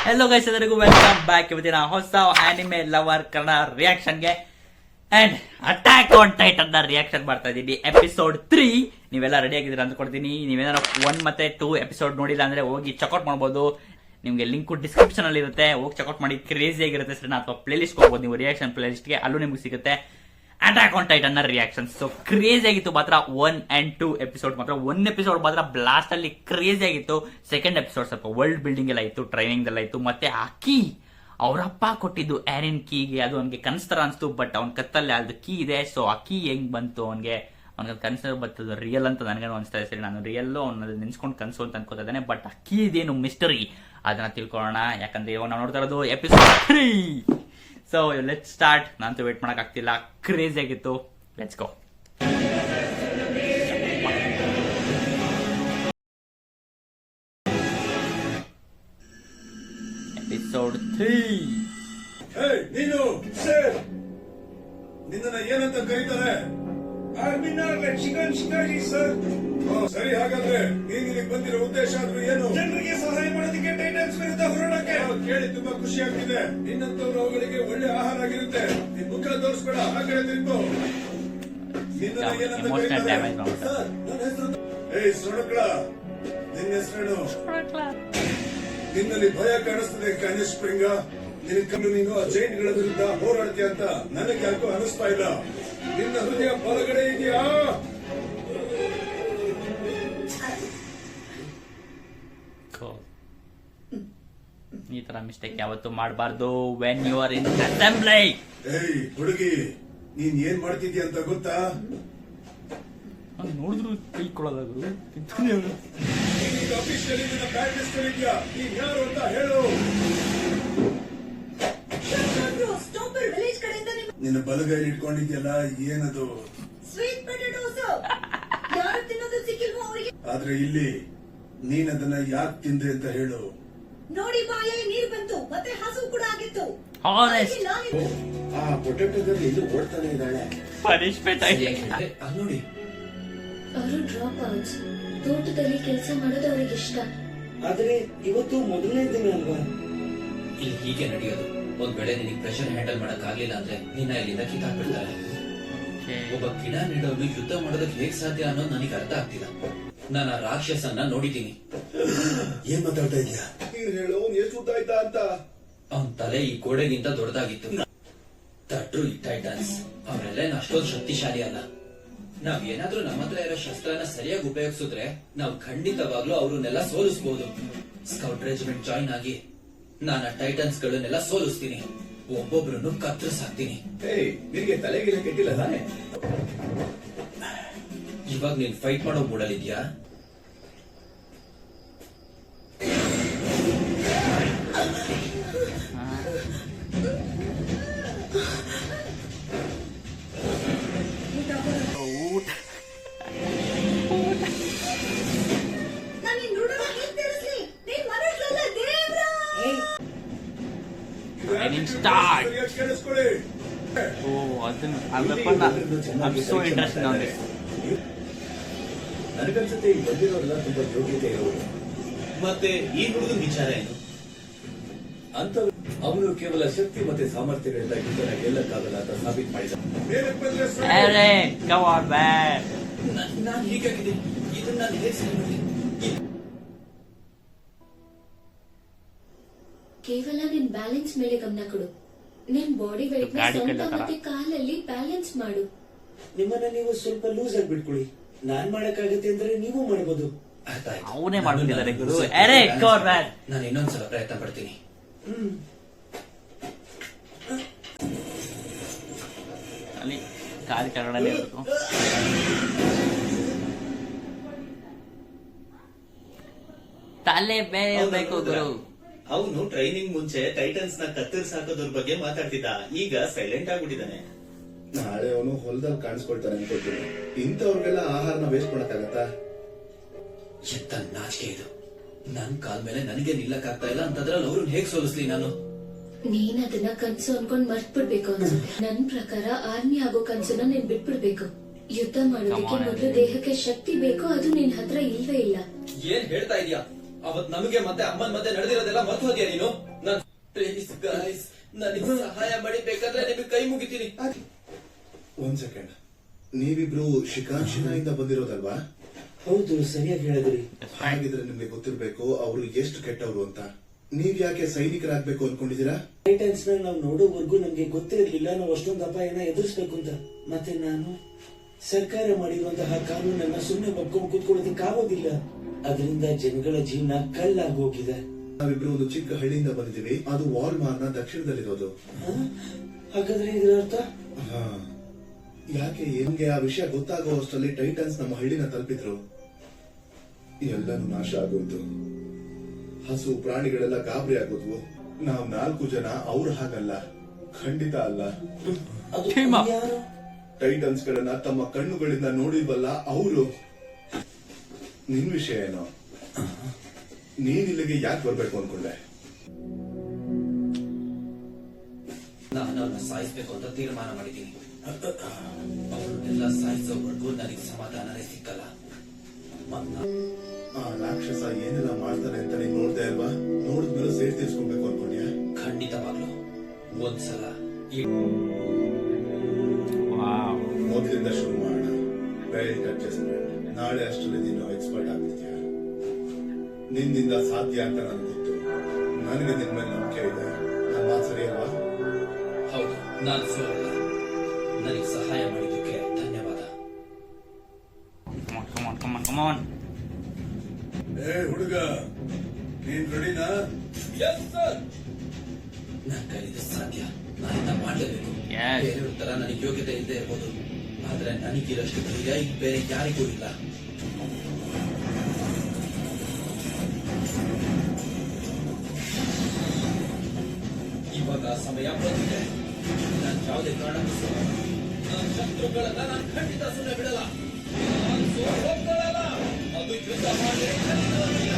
Hello guys, ಎಲ್ಲರಿಗೂ welcome back ಇವತ್ತಿನ ಹೊಸ ಆನಿಮೆ ಲವರ್ ಕನ್ನಡ ರಿಯಾಕ್ಷನ್ಗೆ. ಅಂಡ್ ಅಟ್ಯಾಕ್ ಆನ್ ಟೈಟನ್ ನ ರಿಯಾಕ್ಷನ್ ಮಾಡ್ತಾ ಇದ್ದೀನಿ, ಎಪಿಸೋಡ್ 3. ನೀವೆಲ್ಲ ರೆಡಿ ಆಗಿದ್ದೀರಾ ಅಂದ್ಕೊಡ್ತೀನಿ. ನೀವೇನಾದ್ರು 1 ಮತ್ತೆ 2 ಎಪಿಸೋಡ್ ನೋಡಿಲ್ಲ ಅಂದ್ರೆ ಹೋಗಿ ಚೆಕ್ಔಟ್ ಮಾಡ್ಬೋದು. ನಿಮ್ಗೆ ಲಿಂಕ್ ಡಿಸ್ಕ್ರಿಪ್ಷನ್ ಅಲ್ಲಿ ಇರುತ್ತೆ, ಹೋಗಿ ಚೆಕ್ಔಟ್ ಮಾಡಿ. ಕ್ರೇಜಿ ಆಗಿರುತ್ತೆ ಸರಿನಾ? ಅಥವಾ ಪ್ಲೇಲಿಸ್ಟ್ ಹೋಗ್ಬೋದು ನೀವು, ರಿಯಾಕ್ಷನ್ ಪ್ಲೇಲಿಸ್ಟ್ಗೆ, ಅಲ್ಲೂ ನಿಮ್ಗೆ ಸಿಗುತ್ತೆ ಅಟ್ಯಾಕ್ ಆನ್ ಟೈಟನ್ ನ ರಿಯಾಕ್ಷನ್. ಸೊ ಕ್ರೇಜಿ ಆಗಿತ್ತು ಮಾತ್ರ 1 and 2 ಎಪಿಸೋಡ್ ಮಾತ್ರ. 1 ಎಪಿಸೋಡ್ ಮಾತ್ರ ಬ್ಲಾಸ್ಟ್ ಅಲ್ಲಿ ಕ್ರೇಜಿ ಆಗಿತ್ತು. ಸೆಕೆಂಡ್ ಎಪಿಸೋಡ್ ಸ್ವಲ್ಪ ವರ್ಲ್ಡ್ ಬಿಲ್ಡಿಂಗ್ ಎಲ್ಲ ಇತ್ತು, ಟ್ರೈನಿಂಗ್ ಎಲ್ಲ ಇತ್ತು. ಮತ್ತೆ ಆ ಕೀ ಅವರಪ್ಪ ಕೊಟ್ಟಿದ್ದು ಆರಿನ್ ಕೀಗೆ, ಅದು ಅವನಿಗೆ ಕನ್ಸ್ತರ ಅನ್ಸ್ತು. ಬಟ್ ಅವ್ನ ಕತ್ತಲ್ಲಿ ಅದು ಕೀ ಇದೆ. ಸೊ ಆ ಕೀ ಹೆಂಗ್ ಬಂತು ಅವನಿಗೆ ಕನ್ಸರ್ ಬರ್ತದೆ ರಿಯಲ್ ಅಂತ ನನಗೇನು ಅನಿಸ್ತಾ ಇದೆ. ಸರಿ, ನಾನು ರಿಯಲ್ಲು ಅವ್ನ ನೆನ್ಸ್ಕೊಂಡು ಕನ್ಸು ಅಂತ ಅನ್ಕೋತಾ ಇದ್ದೇನೆ. ಬಟ್ ಆ ಕೀ ಇದೇನು ಮಿಸ್ಟರಿ ಅದನ್ನ ತಿಳ್ಕೊಳ್ಳೋಣ. ಯಾಕಂದ್ರೆ ಇವಾಗ ನಾವು ನೋಡ್ತಾ ಇರೋದು ಎಪಿಸೋಡ್ 3. So let's start. ನಾನಂತೂ ವೇಟ್ ಮಾಡಕ್ ಆಗ್ತಿಲ್ಲ, ಕ್ರೇಜಿ ಆಗಿತ್ತು. Let's go. ಎಪಿಸೋಡ್ 3. ನೀನು ಸರ್, ನಿನ್ನನ್ನ ಏನಂತ ಕರೀತಾರೆ? ಚಿಕನ್ ಶಿಕಾರಿ ಸರ್. ಸರಿ, ಹಾಗಾದ್ರೆ ನೀನ್ ಇಲ್ಲಿಗೆ ಬಂದಿರೋ ಉದ್ದೇಶ ಆದ್ರೂ ಏನು? ಜನರಿಗೆ ಸಹಾಯ ಮಾಡೋದಕ್ಕೆ ಟೈಟನ್ಸ್ ವಿರುದ್ಧ ಹೋರಾಡಕ್ಕೆ. ಕೇಳಿ ತುಂಬಾ ಖುಷಿ ಆಗ್ತಿದೆ. ನಿನ್ನಂತವ್ರು ಅವುಗಳಿಗೆ ಒಳ್ಳೆ ಆಹಾರ ಆಗಿರುತ್ತೆ. ನಿನ್ ಮುಖ ತೋರಿಸ್ಬೇಡ, ಆ ಕಡೆ ತಿರುಗು. ನಿನ್ನನ್ನ ಏನಂತ ಕರೀತಾರೆ? ಸರ್, ನನ್ನ ಹೆಸರು. ಏಯ್ ಸೊಣಕ್ಳ, ನಿನ್ನ ಹೆಸರೇನು? ನಿನ್ನಲ್ಲಿ ಭಯ ಕಾಣಿಸ್ತದೆ ಕ್ಯಾನಿ ಸ್ಪ್ರಿಂಗ. ನಿನ್ ಕಂಡು ನೀನು ಆ ಜೈಂಟ್ಗಳ ವಿರುದ್ಧ ಹೋರಾಡ್ತೀಯ ಅಂತ ನನಗೆ ಯಾಕೋ ಅನಿಸ್ತಾ ಇಲ್ಲ. ನಿನ್ನ ಹೃದಯ ಬಲಗಡೆ ಇದೆಯಾ? ಈ ತರ ಮಿಸ್ಟೇಕ್ ಯಾವತ್ತೂ ಮಾಡಬಾರ್ದು when you are in assembly. ಏಯ್ ಹುಡುಗಿ, ನೀನ್ ಏನ್ ಮಾಡ್ತಿದ್ಯಾ ಅಂತ ಗೊತ್ತಾ? ನೋಡಿದ್ರು ಕೈಕೊಳ್ಳೋದಾದ್ರು. ಆಫೀಸಲ್ಲಿ ನಿನ್ನ ಬ್ಯಾಡ್ ಲಿಸ್ಟ್ ಇದೆಯಾ? ನೀನ್ ಯಾರು ಅಂತ ಹೇಳು. ನಿನ್ನ ಬಲಗೈಲಿ ಇಟ್ಕೊಂಡಿದ್ಯಲ್ಲ, ಏನದು? Sweet potatoes. ಯಾರು ತಿನ್ನೋದು ಸಿಕ್ಕಿಲ್ವೋ ಅವರಿಗೆ. ಆದ್ರೆ ಇಲ್ಲಿ ನೀನದನ್ನ ಯಾಕೆ ತಿಂದೆ ಅಂತ ಹೇಳು. ನೋಡಿ, ಬಾಯಲ್ಲಿ ನೀರು ಬಂತು, ಮತ್ತೆ ಹಸು ಕೂಡ ಆಗಿತ್ತು. ಆ ಪೊಟೆಟೋದಲ್ಲಿ ಇದು ಓಡ್ತಾನೆ ಇದ್ದಾಳೆ. ಪನಿಷ್ಮೆಂಟ್ ನೋಡಿ, ಅವರು ಡ್ರಾಪ್ ಔಟ್ಸ್. ತೋಟದಲ್ಲಿ ಕೆಲಸ ಮಾಡೋದು ಅವ್ರಿಗೆ ಇಷ್ಟ. ಆದ್ರೆ ಇವತ್ತು ಮೊದಲನೇ ದಿನ ಅಲ್ವಾ? ಇಲ್ಲಿ ಹೀಗೆ ನಡೆಯೋದು. ಒಂದ್ ವೇಳೆ ನಿನಗೆ ಪ್ರೆಷರ್ ಹ್ಯಾಂಡಲ್ ಮಾಡಕ್ ಆಗ್ಲಿಲ್ಲ ಅಂದ್ರೆ ನಿನ್ನ ಇಲ್ಲಿಂದ ಕಿತ್ತಾಕ್ಬಿಡ್ತಾರೆ. ಒಬ್ಬ ಗಿಡ ನೆಡೋನು ಯುದ್ಧ ಮಾಡೋದಕ್ಕೆ ಹೇಗ್ ಸಾಧ್ಯ ಅನ್ನೋದು ನನಗೆ ಅರ್ಥ ಆಗ್ತಿಲ್ಲ. ನಾನು ಆ ರಾಕ್ಷಸನ್ನ ನೋಡಿದ್ದೀನಿ. ಏನ್ ಮಾತಾಡ್ತಾ ಇದ್ಯಾ? ನೀನ್ ಹೇಳು, ಎಷ್ಟು ಉದ್ದ ಆಯ್ತಾ ಅಂತ. ಅವನ್ ತಲೆ ಈ ಗೋಡೆಗಿಂತ ದೊಡ್ಡದಾಗಿತ್ತು. ತಟ್ರು ಈ ಟೈಟನ್ಸ್ ಅವರೆಲ್ಲ ಅಷ್ಟೊಂದು ಶಕ್ತಿಶಾಲಿ ಅಲ್ಲ. ನಾವ್ ಏನಾದ್ರೂ ನಮ್ಮ ಹತ್ರ ಇರೋ ಶಸ್ತ್ರನ ಸರಿಯಾಗಿ ಉಪಯೋಗಿಸಿದ್ರೆ ನಾವು ಖಂಡಿತವಾಗ್ಲೂ ಅವ್ರನ್ನೆಲ್ಲ ಸೋಲಿಸಬಹುದು. ಸ್ಕೌಟ್ ರೆಜಿಮೆಂಟ್ ಜಾಯಿನ್ ಆಗಿ ನಾನು ಆ ಟೈಟನ್ಸ್ ಗಳನ್ನೆಲ್ಲ ಸೋಲಿಸ್ತೀನಿ. ಒಬ್ಬೊಬ್ರನ್ನು ಕತ್ತರಿಸಾಕ್ತೀನಿ. ನಿನಗೆ ತಲೆಗಿಲೆ ಕೆಟ್ಟಿಲ್ಲ ತಾನೆ? ಇವಾಗ ನೀನ್ ಫೈಟ್ ಮಾಡೋ ಮೂಡಲಿದ್ಯಾ? ಕೇಳಿಸ್ಕೊಳ್ಳಿ. ನನಗನ್ಸುತ್ತೆ ಈ ಬಂದಿರೋರೆಲ್ಲ ತುಂಬಾ ಯೋಗ್ಯತೆ ಇರೋರು. ಮತ್ತೆ ಈ ಹುಡುಗನ ವಿಚಾರ ಏನು ಅಂತ ಅವನು ಕೇವಲ ಶಕ್ತಿ ಮತ್ತೆ ಸಾಮರ್ಥ್ಯಗಳಿಂದ ಯುದ್ಧನ ಗೆಲ್ಲಕ್ಕಾಗಲ್ಲ ಅಂತ ಸಾಬೀತು ಮಾಡಿದ. ನಾನು ಹೀಗಾಗಿದೆ, ಇದನ್ನ ನಾನು ಹೇಗೆ ಸರಿ ಮಾಡಲಿ? ಕೇವಲ ನಿನ್ ಬ್ಯಾಲೆನ್ಸ್ ಮೇಲೆ ಗಮನ ಕೊಡು. ನಿನ್ ಬಾಡಿ weight ನ ಸೊಂಟ ಮತ್ತೆ ಕಾಲಲ್ಲಿ ಬ್ಯಾಲೆನ್ಸ್ ಮಾಡು. ನಿಮ್ಮನ್ನ ನೀವು ಸ್ವಲ್ಪ ಲೂಸ್ ಆಗಿ ಬಿಟ್ಕೊಳ್ಳಿ. ನಾನ್ ಮಾಡಕ್ಕಾಗತ್ತೆ ಅಂದ್ರೆ ನೀವು ಮಾಡಬಹುದು. ಅವನೇ ಮಾಡ್ಬಿಟ್ಟಿದ್ದಾರೆ. ನಾನು ಇನ್ನೊಂದ್ಸಲ ಪ್ರಯತ್ನ ಪಡ್ತೀನಿ. ಅಲ್ಲಿ ಕಾಲಿ ಕೆಳಗಡೆ ಇರಬೇಕು. ತಲೆ ಬೇಯಬೇಕು ಗುರು. ಅವನು ಟ್ರೈನಿಂಗ್ ಮುಂಚೆ ಟೈಟನ್ಸ್ ನ ಕತ್ತರಿಸಾಕೋದ್ರ ಬಗ್ಗೆ ಮಾತಾಡ್ತಿದ್ದ. ಈಗ ಸೈಲೆಂಟ್ ಆಗ್ಬಿಟ್ಟಿದ್ದಾನೆ. ನಾಳೆ ಅವನು ಹೊಲದಲ್ಲಿ ಕಾಣಿಸ್ಕೊಳ್ತಾನೆ ಅನ್ಕೋತೀನಿ. ಇಂಥವ್ರಿಗೆಲ್ಲ ಆಹಾರನ ವೇಸ್ಟ್ ಮಾಡಕ್ಕಾಗತ್ತಾ? ಎಂತ ನಾಚಿಕೆ ಇದು. ನನ್ ಕಾಲ್ ಮೇಲೆ ನನಗೆ ನಿಲ್ಲಕ್ಕಾಗ್ತಾ ಇಲ್ಲ ಅಂತದ್ರಲ್ಲಿ ಅವ್ರನ್ನ ಹೇಗ್ ಸೋಲಿಸ್ಲಿ ನಾನು? ನೀನ್ ಅದನ್ನ ಕನ್ಸು ಅನ್ಕೊಂಡ್ ಮರ್ತ್ ಬಿಡ್ಬೇಕು ಅನ್ಸುತ್ತೆ. ನನ್ ಪ್ರಕಾರ ಆರ್ಮಿ ಆಗೋ ಕನ್ಸನ್ನ ನೀನ್ ಬಿಟ್ಬಿಡ್ಬೇಕು. ಯುದ್ಧ ಮಾಡೋದಕ್ಕೆ ಮೊದಲು ದೇಹಕ್ಕೆ ಶಕ್ತಿ ಬೇಕು, ಅದು ನಿನ್ ಹತ್ರ ಇಲ್ವೇ ಇಲ್ಲ. ಏನ್ ಹೇಳ್ತಾ ಇದೀಯಾ? ಅವತ್ ನಮಗೆ ಮತ್ತೆ ಅಮ್ಮನ್ ಮತ್ತೆ ನಡೆದಿರೋದೆಲ್ಲ ಮರ್ತು ಹೋದ್ಯಾ ನೀನು? ಪ್ಲೀಸ್ ಗೈಸ್, ನನಗೆ ಸಹಾಯ ಮಾಡಿ, ಬೇಕಾದ್ರೆ ನಿಮಗೆ ಕೈ ಮುಗಿತೀನಿ. ಒಂದ್ ಸೆಕೆಂಡ್, ನೀವಿಬ್ರು ಶಿಕಾಂಶಿನಿಂದ ಬಂದಿರೋದಲ್ವಾ? ಹೌದು, ಸರಿಯಾಗಿ ಹೇಳಿದ್ರಿ. ಹಾಗಿದ್ರೆ ನಿಮ್ಗೆ ಗೊತ್ತಿರ್ಬೇಕು ಅವರು ಎಷ್ಟು ಕೆಟ್ಟವರು ಅಂತ. ನೀವ್ ಯಾಕೆ ಸೈನಿಕರಾಗ್ಬೇಕು ಅನ್ಕೊಂಡಿದೀರಾ? ಟೈಟನ್ಸ್ ನಾವು ನೋಡೋವರೆಗೂ ನಮ್ಗೆ ಗೊತ್ತಿರಲಿಲ್ಲ ನಾವು ಅಷ್ಟೊಂದು ಅಪಾಯನ ಎದುರಿಸಬೇಕು ಅಂತ. ಮತ್ತೆ ನಾನು ಸರ್ಕಾರ ಮಾಡಿರುವಂತಹ ಕಾನೂನನ್ನ ಸುಮ್ಮನೆ ಒಪ್ಕೊಂಡು ಕೂತ್ಕೊಳ್ಳೋದಕ್ಕೆ ಆಗೋದಿಲ್ಲ. ಅದರಿಂದ ಜನಗಳ ಜೀವನ ಕಲ್ಲಾಗೋಗಿದೆ. ನಾವಿಬ್ರು ಒಂದು ಚಿಕ್ಕ ಹಳ್ಳಿಯಿಂದ ಬಂದಿದ್ದೀವಿ. ಅದು ವಾಲ್ಮಾರ್ನ ದಕ್ಷಿಣದಲ್ಲಿರೋದು. ಹಾಗಾದ್ರೆ ಇದರ ಅರ್ಥ? ಹಾ, ಯಾಕೆ ನಮ್ಗೆ ಆ ವಿಷಯ ಗೊತ್ತಾಗೋ ಅಷ್ಟರಲ್ಲಿ ಟೈಟನ್ಸ್ ನಮ್ಮ ಹಳ್ಳಿನ ತಲುಪಿದ್ರು. ಎಲ್ಲಾನು ನಾಶ ಆಗೋಯ್ತು. ಹಸು ಪ್ರಾಣಿಗಳೆಲ್ಲ ಗಾಬರಿ ಆಗೋದ್ವು. ನಾವ್ 4 ಜನ ಅವ್ರ ಹಾಗಲ್ಲ, ಖಂಡಿತ ಅಲ್ಲ. ಅದು ಯಾರು? ಟೈಟನ್ಸ್ ಗಳನ್ನ ತಮ್ಮ ಕಣ್ಣುಗಳಿಂದ ನೋಡಿಲ್ವಲ್ಲ ಅವರು. ನಿನ್ ವಿಷಯ ಏನೋ? ನೀನ್ ಇಲ್ಲಿಗೆ ಯಾಕೆ ಬರ್ಬೇಕು ಅನ್ಕೊಂಡೆ? ನಾನು ಅವನ್ನ ಸಾಯಿಸ್ಬೇಕು ಅಂತ ತೀರ್ಮಾನ ಮಾಡಿದ್ದೀನಿ. ಅವರನ್ನೆಲ್ಲ ಸಾಯಿಸೋವರೆಗೂ ನನಗೆ ಸಮಾಧಾನನೇ ಸಿಕ್ಕಲ್ಲ. ಆ ರಾಕ್ಷಸ ಏನೆಲ್ಲ ಮಾಡ್ತಾನೆ ಅಂತ ನೀನ್ ನೋಡ್ದೆ ಅಲ್ವಾ? ನೋಡಿದ್ಮೇಲೆ ಸೇರ್ ತೀರ್ಸ್ಕೊಬೇಕು ಅನ್ಕೊಂಡ್ಯಾ? ಖಂಡಿತವಾಗ್ಲು ಒಂದ್ಸಲ ಮೊದಲಿಂದ ಶುರು ಮಾಡೋಣ. Belt adjustment. ನಾಳೆ ಅಷ್ಟರಲ್ಲಿ ನೀನು ಎಕ್ಸ್ಪರ್ಟ್ ಆಗ್ತಿದ್ಯಾ. ನಿನ್ನಿಂದ ಸಾಧ್ಯ ಅಂತ ನನಗೆ ಗೊತ್ತು. ನನಗೆ ನಿನ್ ಮೇಲೆ ನಂಬಿಕೆ ಇದೆ. ನನ್ನ ಮಾತು ಸರಿ ಅಲ್ವಾ? ಹೌದು, ನಾನು ಸೋಲಲ್ಲ. ನನಗೆ ಸಹಾಯ ಮಾಡಿದ್ದಕ್ಕೆ ಧನ್ಯವಾದ. ಏ ಹುಡುಗ, ನೀನ್ ರೆಡಿನಾ? ನನ್ನ ಕೈಲಿದೆ ಸಾಧ್ಯ. ನಾನಿಂದ ಮಾಡಲೇಬೇಕು. ಬೇರೆಯವ್ರ ತರ ನನಗೆ ಯೋಗ್ಯತೆ ಇಲ್ಲದೆ ಇರ್ಬೋದು, ಆದ್ರೆ ನನಗಿರಷ್ಟು ಧೈರ್ಯ ಈಗ ಬೇರೆ ಯಾರಿಗೂ ಇಲ್ಲ. ಇವಾಗ ಸಮಯ ಬಂದಿದೆ. ನಾನು ಯಾವುದೇ ಕಾರಣಕ್ಕೂ ನನ್ನ ಶತ್ರುಗಳನ್ನ ನಾನು ಖಂಡಿತ ಸುಮ್ಮನೆ ಬಿಡಲ್ಲ. ನಾನು ಸೋಲು ಹೋಗ್ಕೊಳ್ಳಲ್ಲ. ಅದು ಯುದ್ಧ ಮಾಡಿ ಖಂಡಿತವಾಗಿಲ್ಲ.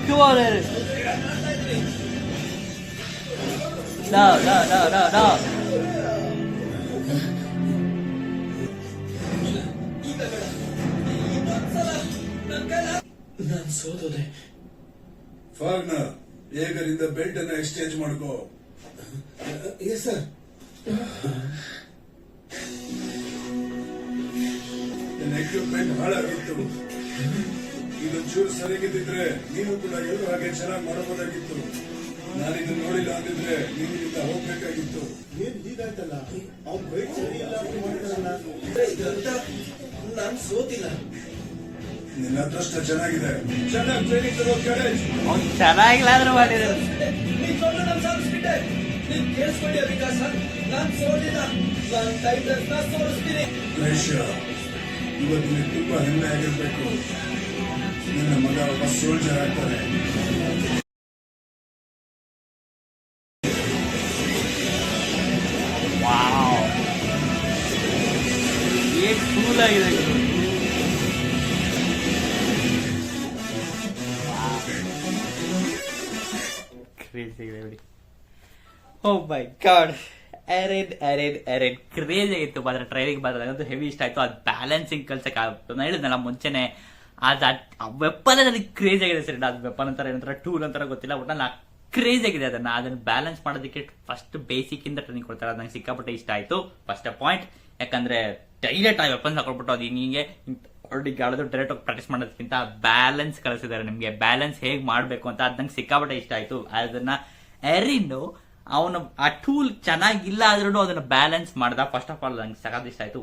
Come on, Eric. No. ನಾನು ಸೋತೋದೆ. ಫಾಗ್ನರ್, ಏಗರಿಂದ ಬೆಲ್ಟ್ ಅನ್ನ ಎಕ್ಸ್ಚೇಂಜ್ ಮಾಡ್ಕೋ. Yes sir. ನನ್ನ ಎಕ್ವಿಪ್ಮೆಂಟ್ ಹಾಳಾಗಿತ್ತು. ಇದೊಂಚೂರು ಸರಿಗಿದ್ದಿದ್ರೆ ನೀನು ಕೂಡ ಎಲ್ಲರೂ ಹಾಗೆ ಚೆನ್ನಾಗಿ ಮಾಡಬಹುದಾಗಿತ್ತು. ನಾನಿದನ್ನು ನೋಡಿಲ್ಲ ಅಂದಿದ್ರೆ ನೀನಿಂದ ಹೋಗ್ಬೇಕಾಗಿತ್ತು. ಏನ್ ಹೀಗಾಯ್ತಲ್ಲ? ಅವ್ನು ಬೈಕ್ ಸರಿ ಇಲ್ಲ ಅಂತ ಮಾಡ್ತಾರಲ್ಲ. ನಾನು ಸೋತಿಲ್ಲ. ನಿನ್ನ ಅದೃಷ್ಟ ಚೆನ್ನಾಗಿದೆ. ಚೆನ್ನಾಗಿ ಟ್ರೈನಿಂಗ್ ತಗೋ. ಅವ್ನು ಚೆನ್ನಾಗಿಲ್ಲಾದ್ರೂ ಮಾಡಿದ್ರು. ನೀನ್ ಸೋಲು ನಾನು ಸಾಧಿಸ್ಬಿಟ್ಟೆ. ನೀನ್ ಕೇಳಿಸ್ಕೊಂಡಿ ವಿಕಾಸ, ನಾನು ಸೋಲಿಲ್ಲ. ನಾನು ಟೈಟನ್ಸ್ ನ ಸೋಲಿಸ್ತೀನಿ. ಇವತ್ತು ನೀನು ತುಂಬಾ ಹೆಮ್ಮೆ ಆಗಿರ್ಬೇಕು. ನಿನ್ನ ಮಗ ಒಬ್ಬ ಸೋಲ್ಜರ್ ಆಗ್ತಾನೆ. ಏನ್ ಕೂಲ್ ಆಗಿದೆ. ಕ್ರೇಜಿ ಆಗಿದೆ ಬಿಡಿ. ಓ ಮೈ ಗಾಡ್, ಎರೆಡ್ ಕ್ರೇಜಿ ಆಗಿತ್ತು. ಮಾತ್ರ ಟ್ರೈನಿಂಗ್ ಬಂದಂತೂ ಹೆವಿ ಇಷ್ಟ ಆಯ್ತು. ಅದು ಬ್ಯಾಲೆನ್ಸಿಂಗ್ ಕಲ್ಸಕ್ ನಾನು ಹೇಳಿದ್ನಲ್ಲ ಮುಂಚೆನೆ, ಆ ವೆಪನ್ ನನಗೆ ಕ್ರೇಜ್ ಆಗಿದೆ ಸರಿ. ಅದು ವೆಪನ್ ಅಂತಾರೆ, ಏನಂತಾರೆ, ಟೂಲ್ ಅಂತಾರೆ ಗೊತ್ತಿಲ್ಲ, ಬಟ್ ನಾನು ಕ್ರೇಜ್ ಆಗಿದೆ. ಅದನ್ನ ಬ್ಯಾಲೆನ್ಸ್ ಮಾಡೋದಕ್ಕೆ ಫಸ್ಟ್ ಬೇಸಿಕ್ ಇಂದ ಟ್ರೈನಿಂಗ್ ಕೊಡ್ತಾರೆ. ಅದು ನಂಗೆ ಸಿಕ್ಕಾಪಟ್ಟೆ ಇಷ್ಟ ಆಯ್ತು. ಫಸ್ಟ್ ಪಾಯಿಂಟ್, ಯಾಕಂದ್ರೆ ಡೈರೆಕ್ಟ್ ಆ ವೆಪನ್ಸ್ ಹಾಕೊಳ್ಬಿಟ್ಟು ಅದು ಹಿಂಗೆ ಹೊರಡಿಗಾಡೋದು ಡೈರೆಕ್ಟ್ ಆಗಿ ಪ್ರಾಕ್ಟೀಸ್ ಮಾಡೋದಕ್ಕಿಂತ ಬ್ಯಾಲೆನ್ಸ್ ಕಲಿಸಿದ್ದಾರೆ ನಿಮ್ಗೆ. ಬ್ಯಾಲೆನ್ಸ್ ಹೇಗ್ ಮಾಡ್ಬೇಕು ಅಂತ ಅದು ನಂಗೆ ಸಿಕ್ಕಾಪಟ್ಟೆ ಇಷ್ಟ ಆಯ್ತು. ಅದನ್ನ ಎರಿನ್ ಅವನು ಆ ಟೂಲ್ ಚೆನ್ನಾಗಿಲ್ಲ ಆದ್ರೂ ಅದನ್ನ ಬ್ಯಾಲೆನ್ಸ್ ಮಾಡ್ದ. ಫಸ್ಟ್ ಆಫ್ ಆಲ್ ನಂಗೆ ಸಖತ್ ಇಷ್ಟ ಆಯ್ತು.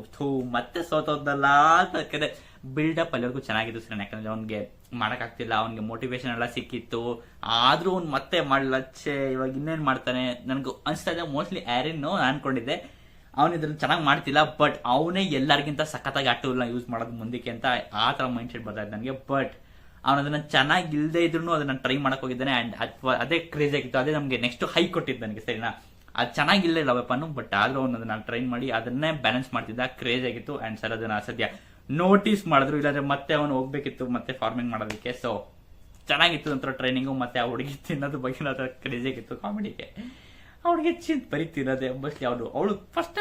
ಮತ್ತೆ ಸೋತೋದಲ್ಲ ಅಂತ ಬಿಲ್ಡಪ್ ಅಲ್ಲಿವರೆಗೂ ಚೆನ್ನಾಗಿತ್ತು ಸರ್. ಯಾಕಂದ್ರೆ ಅವ್ನಿಗೆ ಮಾಡಕ್ಕಾಗ್ತಿಲ್ಲ, ಅವ್ನಿಗೆ ಮೋಟಿವೇಶನ್ ಎಲ್ಲ ಸಿಕ್ಕಿತ್ತು, ಆದ್ರೂ ಅವ್ನು ಮತ್ತೆ ಮಾಡ್ಲಚ್ಚೆ ಇವಾಗ ಇನ್ನೇನ್ ಮಾಡ್ತಾನೆ ನನ್ಗೆ ಅನ್ಸ್ತಾ ಇದೆ. ಮೋಸ್ಟ್ಲಿ ಎರಿನ್ ಅನ್ಕೊಂಡಿದ್ದೆ ಅವನು ಇದನ್ನ ಚೆನ್ನಾಗಿ ಮಾಡ್ತಿಲ್ಲ, ಬಟ್ ಅವನೇ ಎಲ್ಲರಿಗಿಂತ ಸಖತ್ತಾಗಿ ಆ ಟೂಲ್ನ ಯೂಸ್ ಮಾಡೋದು ಮುಂದಕ್ಕೆ ಅಂತ ಆ ತರ ಮೈಂಡ್ ಸೆಟ್ ಬರ್ತಾ ಇದೆ ನನಗೆ. ಬಟ್ ಅವನು ಅದನ್ನ ಚೆನ್ನಾಗಿ ಇಲ್ಲದೆ ಇದ್ರು ಅದನ್ನ ಟ್ರೈ ಮಾಡಕ್ ಹೋಗಿದ್ದಾನೆ. ಅಂಡ್ ಅದೇ ಕ್ರೇಜ್ ಆಗಿತ್ತು. ಅದೇ ನಮಗೆ ನೆಕ್ಸ್ಟ್ ಹೈ ಕೊಟ್ಟಿದ್ದು ನನಗೆ ಸರಿನಾ. ಅದು ಚೆನ್ನಾಗಿಲ್ಲ ಇಲ್ಲ ವೆಪನ್, ಬಟ್ ಆದ್ರೂ ಅವನು ಅದನ್ನ ಟ್ರೈ ಮಾಡಿ ಅದನ್ನೇ ಬ್ಯಾಲೆನ್ಸ್ ಮಾಡ್ತಿದ್ದ. ಕ್ರೇಜ್ ಆಗಿತ್ತು. ಅಂಡ್ ಸರ್ ಅದನ್ನ ಸದ್ಯ ನೋಟಿಸ್ ಮಾಡಿದ್ರು, ಇಲ್ಲಾಂದ್ರೆ ಮತ್ತೆ ಅವನು ಹೋಗ್ಬೇಕಿತ್ತು ಮತ್ತೆ ಫಾರ್ಮಿಂಗ್ ಮಾಡೋದಕ್ಕೆ. ಸೊ ಚೆನ್ನಾಗಿತ್ತು ಒಂಥರ ಟ್ರೈನಿಂಗು. ಮತ್ತೆ ಆ ಹುಡುಗಿ ತಿನ್ನೋದು ಬಗ್ಗೆ ಕ್ರೇಜ್ ಆಗಿತ್ತು ಕಾಮಿಡಿಗೆ. ಅವಳಿಗೆ ಚಿಂತ ಬರೀ ತಿನ್ನೋದೆ ಮೋಸ್ಟ್ಲಿ ಅವಳು ಫಸ್ಟ್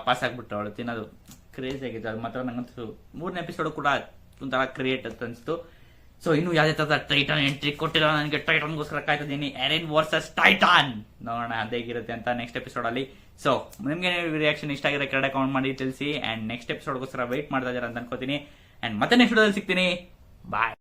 ಪಾಸ್ ಆಗ್ಬಿಟ್ಟು ಅವಳು ತಿನ್ನೋದು ಕ್ರೇಜ್ ಆಗಿತ್ತು. ಅದು ಮಾತ್ರ ನಂಗಂತೂ 3ನೇ ಎಪಿಸೋಡ್ ಕೂಡ ಒಂಥರ ಕ್ರಿಯೇಟ್ ಅಂತ ಅನಿಸ್ತು. ಸೊ ಇನ್ನು ಯಾವುದೇ ತರ ಟೈಟಾನ್ ಎಂಟ್ರಿ ಕೊಟ್ಟಿಲ್ಲ ನನಗೆ. ಟೈಟಾನ್ಗೋಸ್ಕರ ಕಾಯ್ತಿದ್ದೀನಿ. ಎರಿನ್ ವರ್ಸಸ್ ಟೈಟಾನ್ ನೋಡೋಣ ಅದೇಗಿರುತ್ತೆ ಅಂತ ನೆಕ್ಸ್ಟ್ ಎಪಿಸೋಡ್ ಅಲ್ಲಿ. ಸೊ ನಿಮ್ಗೆ ರಿಯಾಕ್ಷನ್ ಇಷ್ಟ ಆಗಿರೋ ಕೆಳಗಡೆ ಕಮೆಂಟ್ ಮಾಡಿ ತಿಳಿಸಿ. ಅಂಡ್ ನೆಕ್ಸ್ಟ್ ಎಪಿಸೋಡ್ಗೋಸ್ಕರ ವೆಯ್ಟ್ ಮಾಡ್ತಾ ಇದ್ದೀರಾ ಅಂತ ಅನ್ಕೋತೀನಿ. ಅಂಡ್ ಮತ್ತೆ ನೆಕ್ಸ್ಟ್ ವಿಡಿಯೋದಲ್ಲಿ ಸಿಗ್ತೀನಿ. ಬಾಯ್.